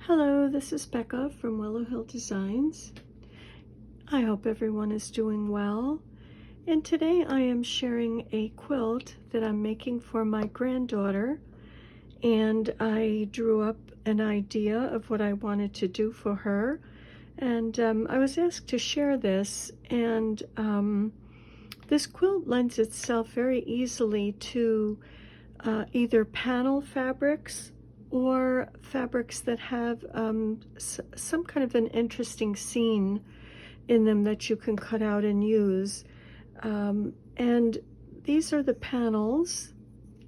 Hello, this is Becca from Willow Hill Designs. I hope everyone is doing well. And today I am sharing a quilt that I'm making for my granddaughter. And I drew up an idea of what I wanted to do for her. And I was asked to share this. And this quilt lends itself very easily to either panel fabrics or fabrics that have some kind of an interesting scene in them that you can cut out and use. And these are the panels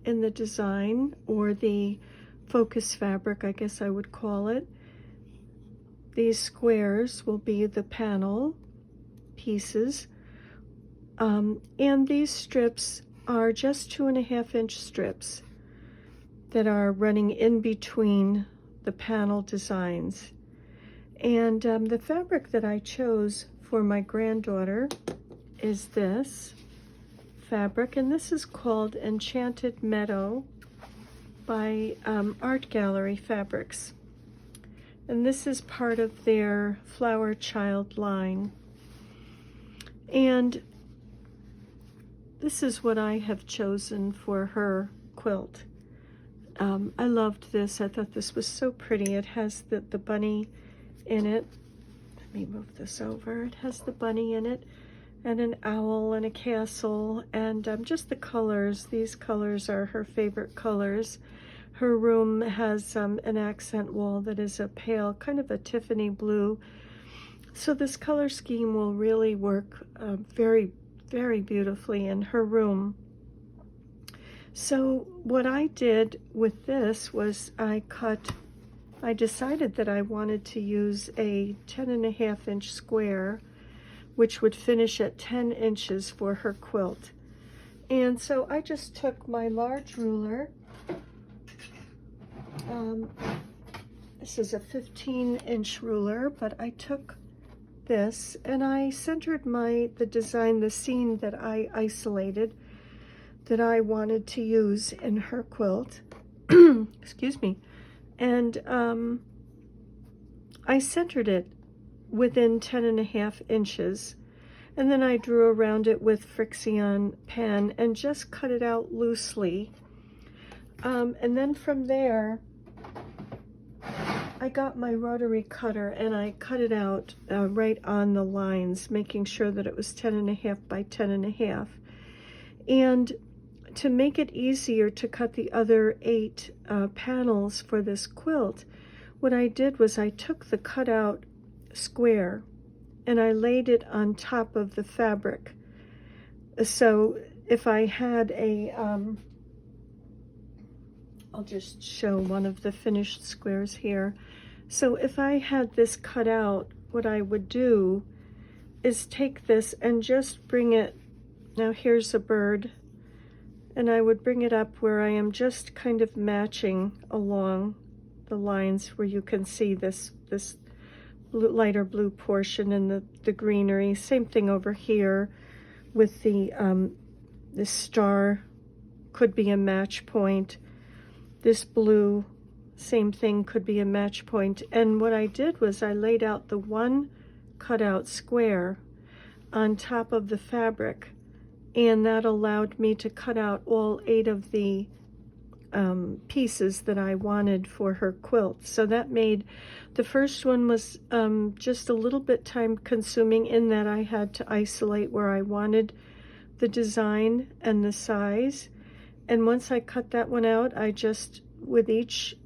in the design, or the focus fabric, I guess I would call it. These squares will be the panel pieces. And these strips are just 2.5-inch strips that are running in between the panel designs. And the fabric that I chose for my granddaughter is this fabric, and this is called Enchanted Meadow by Art Gallery Fabrics. And this is part of their Flower Child line. And this is what I have chosen for her quilt. I loved this. I thought this was so pretty. It has the bunny in it. Let me move this over. It has the bunny in it, and an owl and a castle, and just the colors. These colors are her favorite colors. Her room has an accent wall that is a pale, kind of a Tiffany blue. So this color scheme will really work very, very beautifully in her room. So what I did with this was I decided that I wanted to use a 10.5-inch square, which would finish at 10 inches for her quilt. And so I just took my large ruler. This is a 15-inch ruler, but I took this and I centered the design, the scene that I isolated, that I wanted to use in her quilt. Excuse me. And I centered it within 10.5 inches. And then I drew around it with Frixion pen and just cut it out loosely. And then from there, I got my rotary cutter and I cut it out right on the lines, making sure that it was 10.5 by 10.5. And to make it easier to cut the other 8 panels for this quilt, what I did was I took the cutout square and I laid it on top of the fabric. So if I had I'll just show one of the finished squares here. So if I had this cut out, what I would do is take this and just bring it, now here's a bird, and I would bring it up where I am just kind of matching along the lines where you can see this lighter blue portion and the greenery. Same thing over here with this star could be a match point. This blue, same thing, could be a match point. And what I did was I laid out the one cutout square on top of the fabric, and that allowed me to cut out all 8 of the pieces that I wanted for her quilt. So that made, the first one was just a little bit time consuming in that I had to isolate where I wanted the design and the size. And once I cut that one out, I just, with each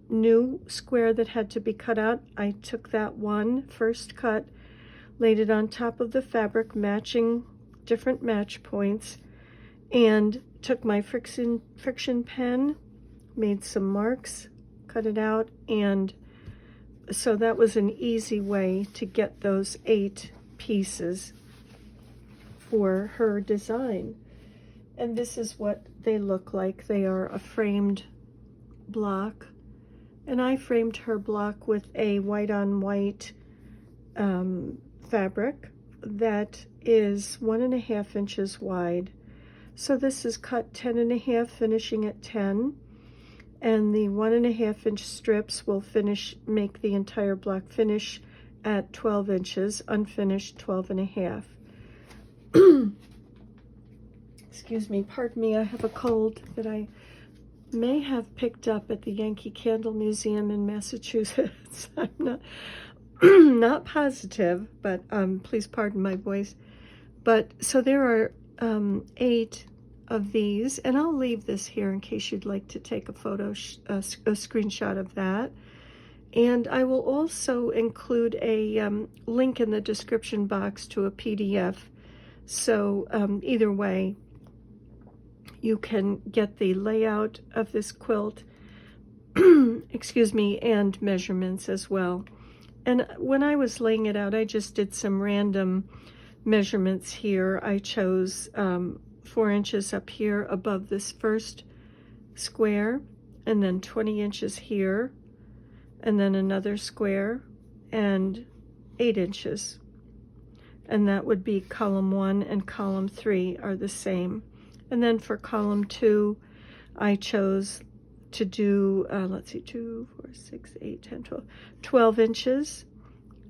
new square that had to be cut out, I took that one first cut, laid it on top of the fabric, matching different match points, and took my friction pen, made some marks, cut it out, and so that was an easy way to get those 8 pieces for her design. And this is what they look like. They are a framed block, and I framed her block with a white on white fabric that is 1.5 inches wide. So this is cut 10.5, finishing at 10. and the 1.5-inch strips will make the entire block finish at 12 inches, unfinished 12.5. Excuse me, pardon me, I have a cold that I may have picked up at the Yankee Candle Museum in Massachusetts. I'm not positive, but please pardon my voice. But so there are 8 of these, and I'll leave this here in case you'd like to take a screenshot of that. And I will also include a link in the description box to a PDF. So either way, you can get the layout of this quilt, excuse me, and measurements as well. And when I was laying it out, I just did some random measurements here. I chose 4 inches up here above this first square, and then 20 inches here, and then another square, and 8 inches. And that would be column 1 and column 3 are the same. And then for column 2, I chose to do, let's see, 2, 4, 6, 8, 10, 12 inches,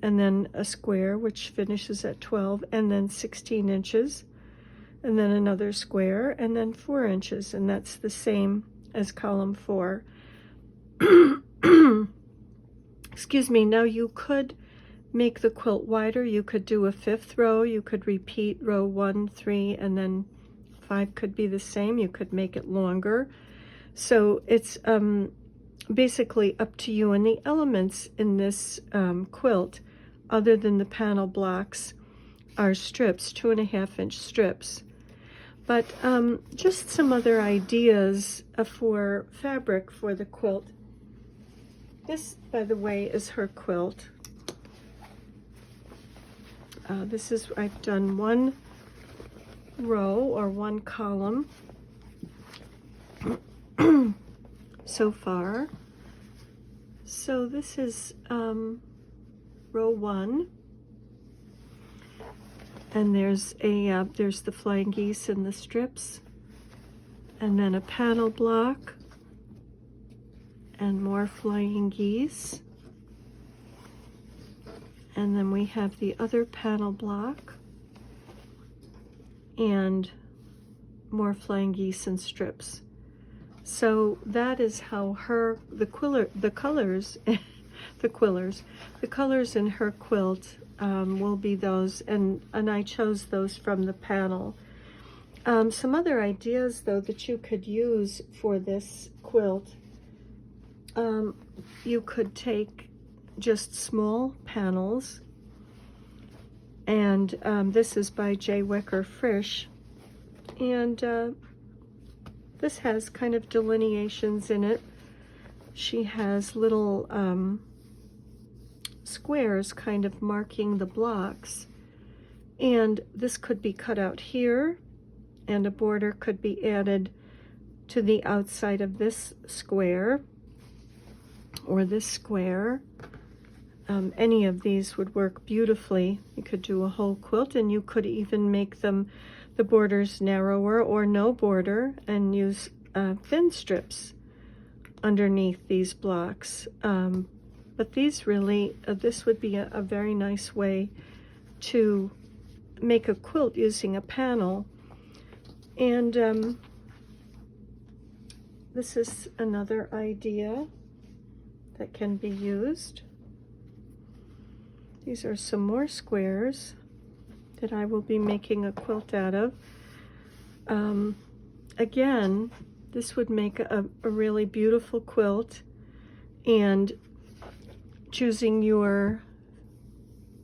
and then a square, which finishes at 12, and then 16 inches, and then another square, and then 4 inches, and that's the same as column 4. Excuse me. Now you could make the quilt wider. You could do a 5th row. You could repeat row 1, 3, and then 5 could be the same. You could make it longer. So it's basically up to you. And the elements in this quilt, other than the panel blocks, are strips, 2.5-inch strips. But just some other ideas for fabric for the quilt. This, by the way, is her quilt. I've done 1 row or 1 column so far. So this is row 1, and there's the flying geese in the strips, and then a panel block, and more flying geese, and then we have the other panel block, and more flying geese and strips. So that is how the colors in her quilt will be those, and I chose those from the panel. Some other ideas though that you could use for this quilt, you could take just small panels, and this is by J. Wecker Frisch, and this has kind of delineations in it. She has little squares kind of marking the blocks, and this could be cut out here, and a border could be added to the outside of this square or this square. Any of these would work beautifully. You could do a whole quilt, and you could even make the borders narrower or no border and use thin strips underneath these blocks. But these really, this would be a very nice way to make a quilt using a panel. And this is another idea that can be used. These are some more squares that I will be making a quilt out of. Again, this would make a really beautiful quilt, and choosing your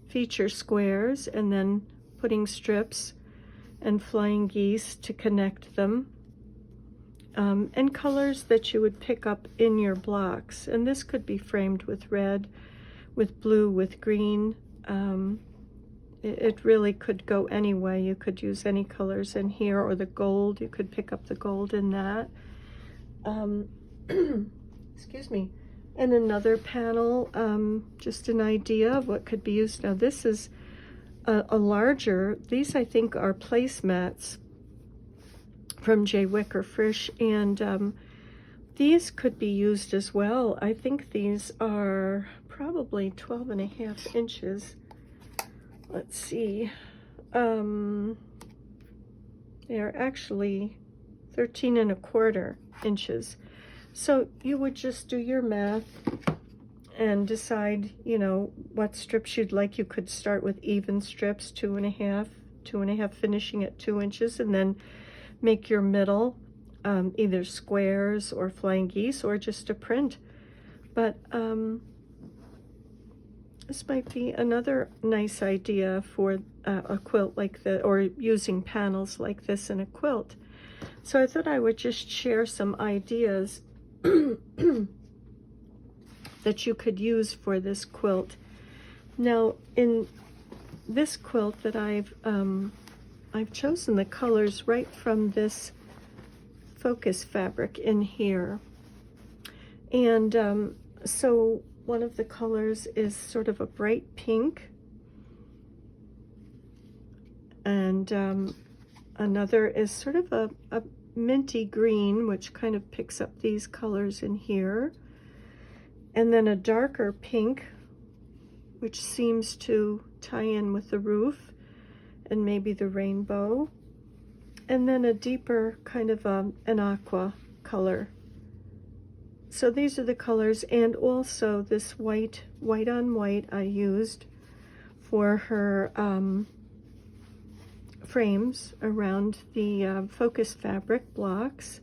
feature squares and then putting strips and flying geese to connect them, and colors that you would pick up in your blocks. And this could be framed with red, with blue, with green. It really could go any way. You could use any colors in here, or the gold. You could pick up the gold in that. Excuse me. And another panel, just an idea of what could be used. Now this is a larger, these I think are placemats from J. Wecker Frisch, and these could be used as well. I think these are probably 12.5 inches. Let's see. They are actually 13.25 inches. So you would just do your math and decide, you know, what strips you'd like. You could start with even strips, 2.5, finishing at 2 inches, and then make your middle either squares or flying geese or just a print. But this might be another nice idea for a quilt like that, or using panels like this in a quilt. So I thought I would just share some ideas that you could use for this quilt. Now, in this quilt that I've chosen the colors right from this focus fabric in here. And so one of the colors is sort of a bright pink, and another is sort of a minty green, which kind of picks up these colors in here, and then a darker pink, which seems to tie in with the roof and maybe the rainbow, and then a deeper kind of an aqua color. So these are the colors, and also this white on white I used for her frames around the focus fabric blocks.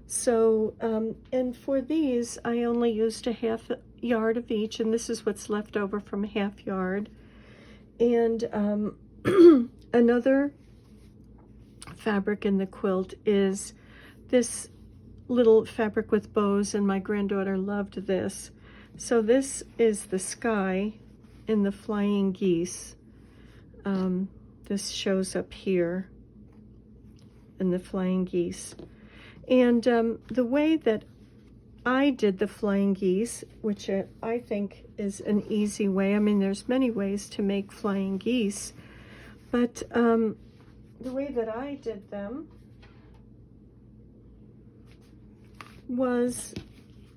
So, and for these, I only used a half yard of each, and this is what's left over from a half yard. And another fabric in the quilt is this little fabric with bows, and my granddaughter loved this. So this is the sky in the flying geese. This shows up here in the flying geese. And the way that I did the flying geese, which I think is an easy way. I mean, there's many ways to make flying geese, but the way that I did them was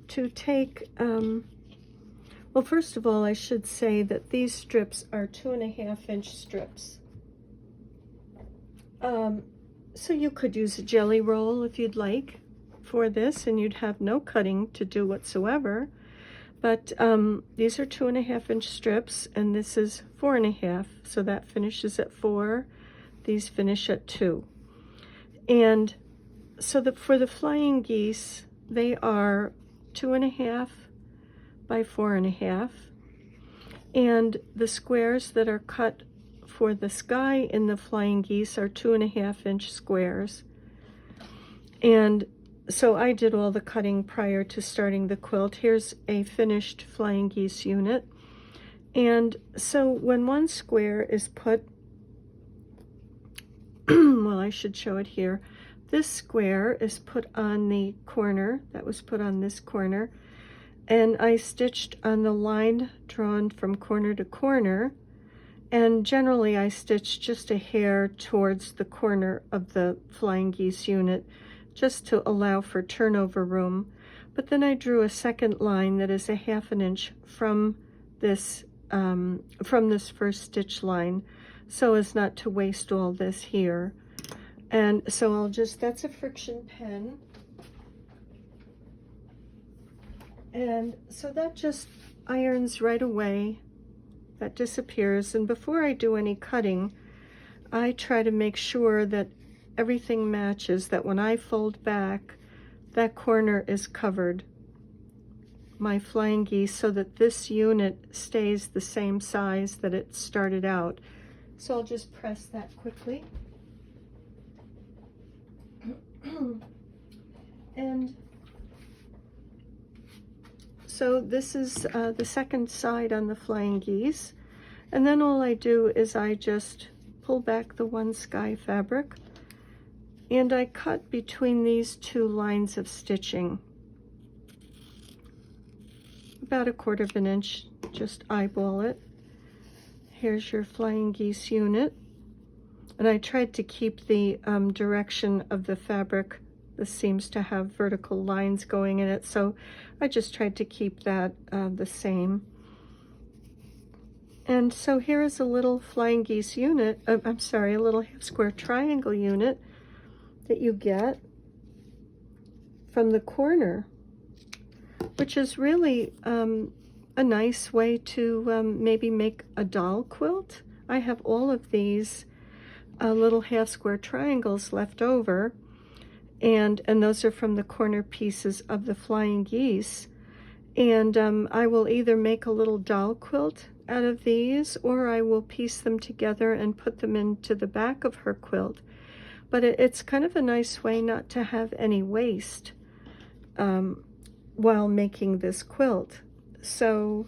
to take, well, first of all, I should say that these strips are 2.5-inch strips. So you could use a jelly roll if you'd like for this, and you'd have no cutting to do whatsoever. But these are 2.5-inch strips, and this is 4.5, so that finishes at 4. These finish at 2. And so for the flying geese, they are 2.5 by 4.5, and the squares that are cut for the sky in the flying geese are 2.5-inch squares. And so I did all the cutting prior to starting the quilt. Here's a finished flying geese unit. And so when one square is put, well, I should show it here. This square is put on the corner, that was put on this corner, and I stitched on the line drawn from corner to corner, and generally I stitched just a hair towards the corner of the flying geese unit, just to allow for turnover room. But then I drew a second line that is a 1/2 inch from this first stitch line, so as not to waste all this here. And so I'll just, that's a friction pen. And so that just irons right away. That disappears. And before I do any cutting, I try to make sure that everything matches, that when I fold back, that corner is covered, my flying geese, so that this unit stays the same size that it started out. So I'll just press that quickly. And so this is the second side on the flying geese. And then all I do is I just pull back the one sky fabric, and I cut between these two lines of stitching. About 1/4 inch, just eyeball it. Here's your flying geese unit. And I tried to keep the direction of the fabric This seems to have vertical lines going in it, so I just tried to keep that the same. And so here is a little flying geese unit, I'm sorry, a little half square triangle unit that you get from the corner, which is really a nice way to maybe make a doll quilt. I have all of these little half square triangles left over, and those are from the corner pieces of the flying geese. And I will either make a little doll quilt out of these, or I will piece them together and put them into the back of her quilt. But it's kind of a nice way not to have any waste while making this quilt. So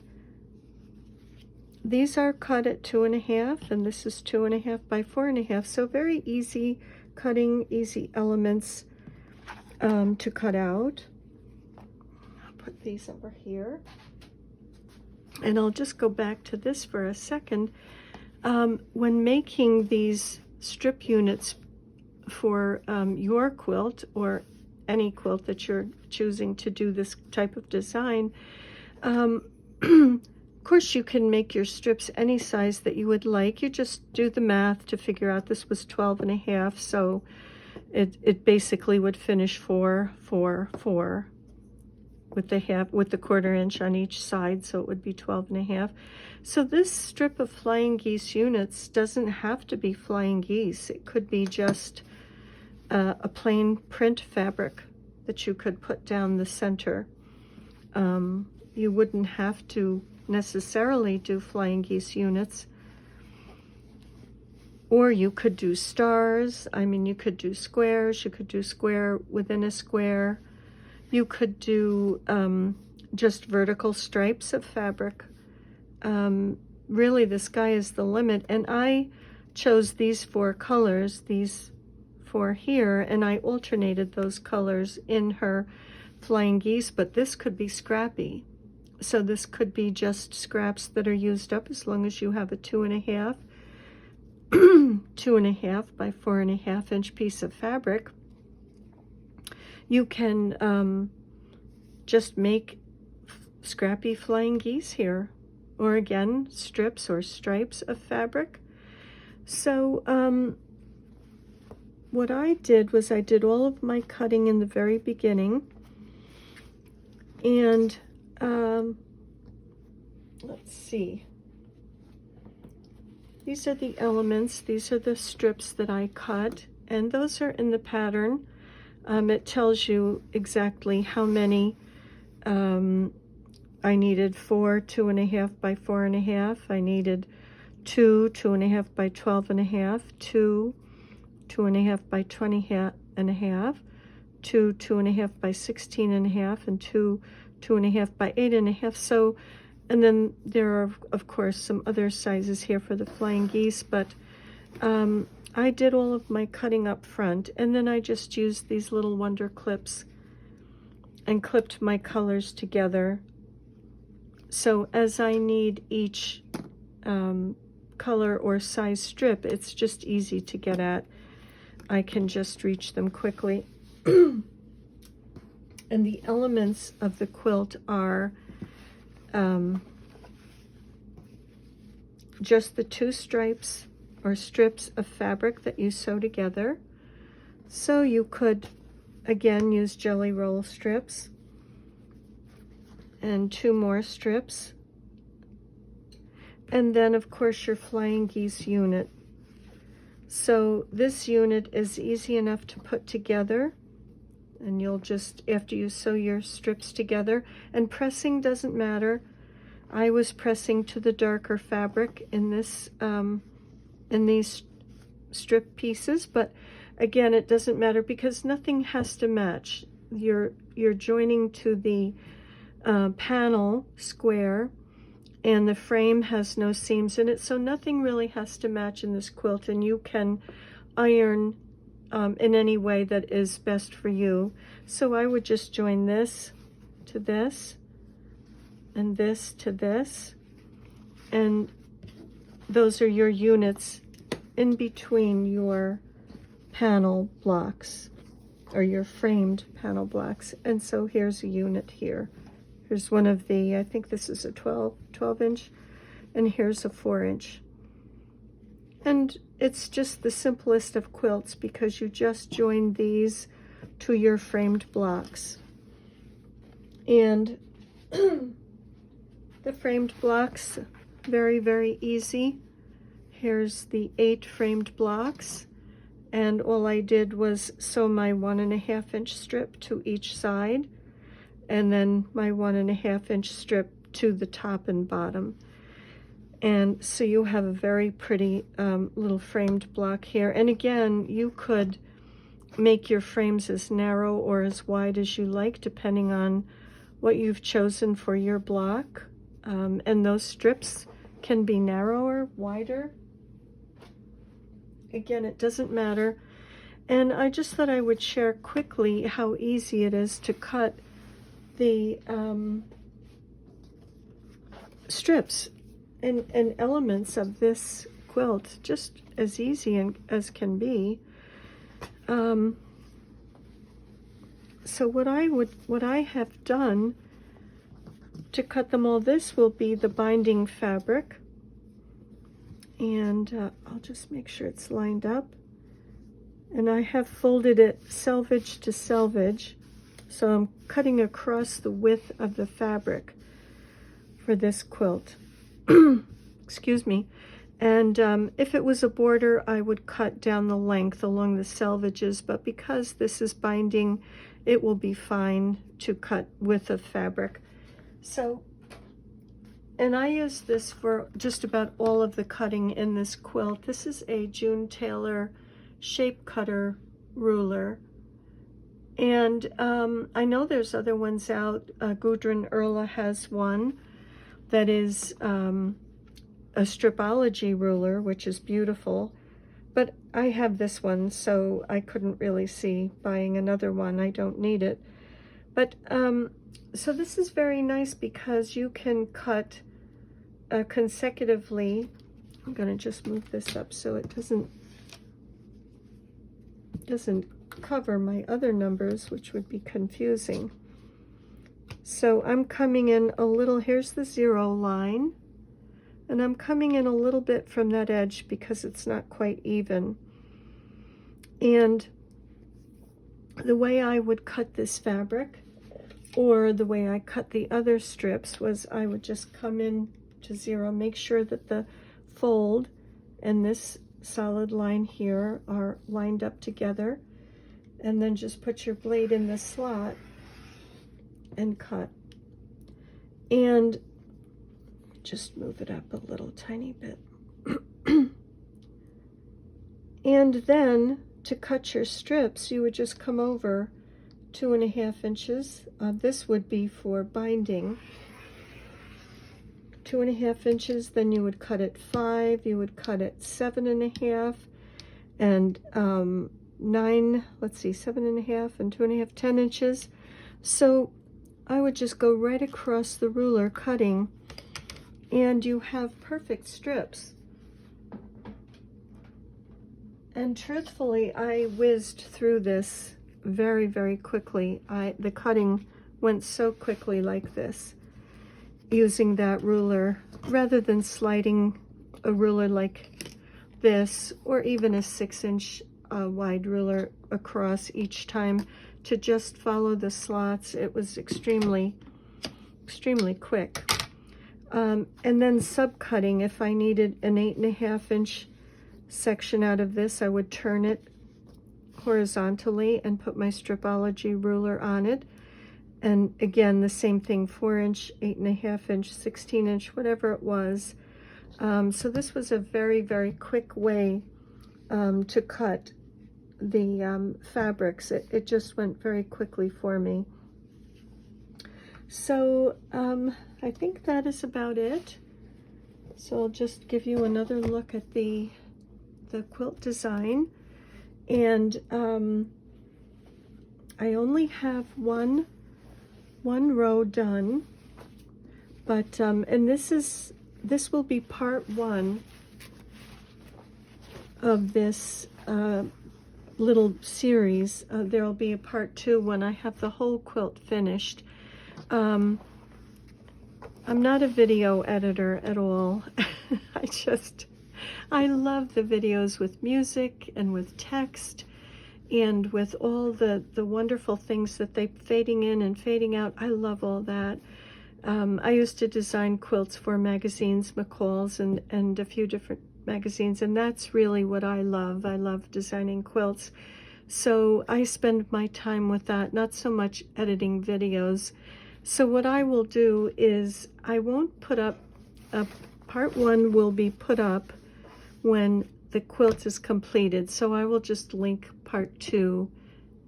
these are cut at 2.5, and this is 2.5 by 4.5. So very easy cutting, easy elements to cut out. I'll put these over here. And I'll just go back to this for a second. When making these strip units for your quilt, or any quilt that you're choosing to do this type of design, of course you can make your strips any size that you would like. You just do the math to figure out this was 12.5, so it basically would finish 4, 4, 4 with the 1/4 inch on each side, so it would be 12.5. So this strip of flying geese units doesn't have to be flying geese. It could be just a plain print fabric that you could put down the center. You wouldn't have to necessarily do flying geese units. Or you could do stars. I mean, you could do squares. You could do square within a square. You could do just vertical stripes of fabric. Really, the sky is the limit. And I chose these 4 colors, these 4 here, and I alternated those colors in her flying geese, but this could be scrappy. So this could be just scraps that are used up, as long as you have a 2.5 by 4.5 inch piece of fabric. You can just make scrappy flying geese here, or again, strips or stripes of fabric. So what I did was I did all of my cutting in the very beginning, and let's see. These are the elements. These are the strips that I cut, and those are in the pattern. It tells you exactly how many I needed. 4 2.5 by 4.5. I needed 2 2.5 by 12.5. 2 2.5 by 20.5. 2 2.5 by 16.5, and 2 2.5 by 8.5. So, and then there are of course some other sizes here for the flying geese, but I did all of my cutting up front, and then I just used these little wonder clips and clipped my colors together. So as I need each color or size strip, it's just easy to get at. I can just reach them quickly. And the elements of the quilt are just the 2 stripes or strips of fabric that you sew together. So you could again use jelly roll strips and 2 more strips, and then of course your flying geese unit. So this unit is easy enough to put together, and you'll just, after you sew your strips together, and pressing doesn't matter. I was pressing to the darker fabric in this in these strip pieces, but again, it doesn't matter because nothing has to match. You're joining to the panel square, and the frame has no seams in it, so nothing really has to match in this quilt, and you can iron in any way that is best for you. So I would just join this to this and this to this, and those are your units in between your panel blocks. or your framed panel blocks. And so here's a unit here. Here's one of the, I think this is a 12 inch, and here's a 4-inch. And it's just the simplest of quilts because you just join these to your framed blocks. And the framed blocks, very, very easy. Here's the 8 framed blocks, and all I did was sew my 1.5 inch strip to each side, and then my 1.5 inch strip to the top and bottom. And so you have a very pretty little framed block here. And again, you could make your frames as narrow or as wide as you like, depending on what you've chosen for your block. And those strips can be narrower, wider. Again, it doesn't matter. And I just thought I would share quickly how easy it is to cut the strips and elements of this quilt, just as easy as can be. So what I have done to cut them all, this will be the binding fabric. And I'll just make sure it's lined up. And I have folded it selvage to selvage. So I'm cutting across the width of the fabric for this quilt. Excuse me. And if it was a border, I would cut down the length along the selvages, but because this is binding, it will be fine to cut width of fabric. So, and I use this for just about all of the cutting in this quilt. This is a June Taylor shape cutter ruler. And I know there's other ones out. Gudrun Erla has one that is a stripology ruler, which is beautiful. But I have this one, so I couldn't really see buying another one. I don't need it. But so this is very nice because you can cut consecutively. I'm going to just move this up so it doesn't cover my other numbers, which would be confusing. So I'm coming in a little, here's the 0 line, and I'm coming in a little bit from that edge because it's not quite even. And the way I would cut this fabric, or the way I cut the other strips, was I would just come in to 0, make sure that the fold and this solid line here are lined up together, and then just put your blade in the slot and cut. And just move it up a little tiny bit. And then to cut your strips, you would just come over 2.5 inches. This would be for binding. 2.5 inches, then you would cut it 5, you would cut it 7.5, and 9, let's see, 7.5 and 2.5, 10 inches. So I would just go right across the ruler cutting, and you have perfect strips. And truthfully, I whizzed through this very, very quickly. The cutting went so quickly like this, using that ruler, rather than sliding a ruler like this, or even a 6-inch wide ruler across each time to just follow the slots. It was extremely, extremely quick. And then subcutting, if I needed an 8.5 inch section out of this, I would turn it horizontally and put my stripology ruler on it. And again, the same thing, 4 inch, 8.5 inch, 16 inch, whatever it was. So this was a very, very quick way to cut the fabrics. It just went very quickly for me. So I think that is about it. So I'll just give you another look at the quilt design. And I only have one row done, but and this will be part 1 of this little series. There'll be a part 2 when I have the whole quilt finished. I'm not a video editor at all. I love the videos with music and with text and with all the wonderful things that they fading in and fading out. I love all that. I used to design quilts for magazines, McCall's, and a few different magazines, and that's really what I love. I love designing quilts. So I spend my time with that, not so much editing videos. So what I will do is I won't put up, part 1 will be put up when the quilt is completed. So I will just link part 2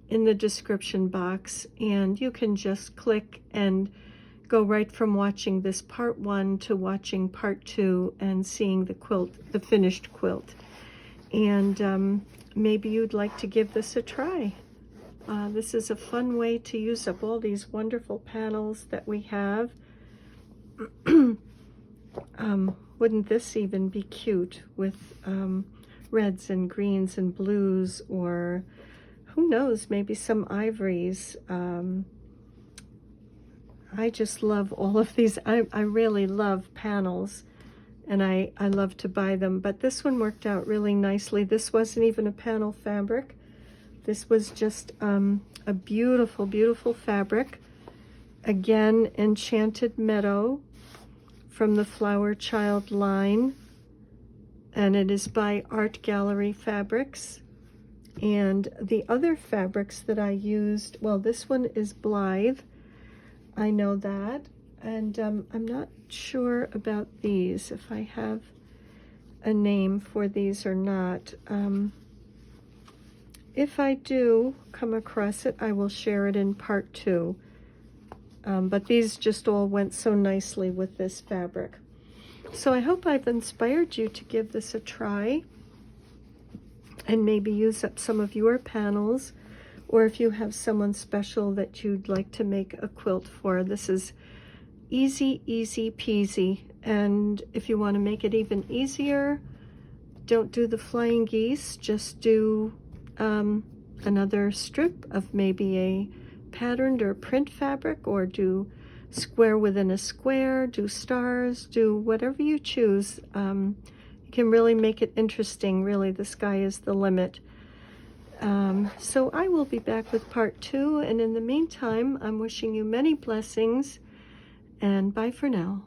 in the description box, and you can just click and go right from watching this part 1 to watching part 2 and seeing the quilt, the finished quilt. And maybe you'd like to give this a try. This is a fun way to use up all these wonderful panels that we have. Wouldn't this even be cute with reds and greens and blues, or who knows, maybe some ivories. I just love all of these. I really love panels, and I love to buy them, but this one worked out really nicely. This wasn't even a panel fabric. This was just a beautiful, beautiful fabric. Again, Enchanted Meadow from the Flower Child line, and it is by Art Gallery Fabrics. And the other fabrics that I used, well, this one is Blythe. I know that, and I'm not sure about these, if I have a name for these or not. If I do come across it, I will share it in part 2. But these just all went so nicely with this fabric. So I hope I've inspired you to give this a try and maybe use up some of your panels, or if you have someone special that you'd like to make a quilt for. This is easy, easy peasy. And if you want to make it even easier, don't do the flying geese, just do another strip of maybe a patterned or print fabric, or do square within a square, do stars, do whatever you choose. You can really make it interesting. Really, the sky is the limit. So I will be back with part 2, and in the meantime, I'm wishing you many blessings, and bye for now.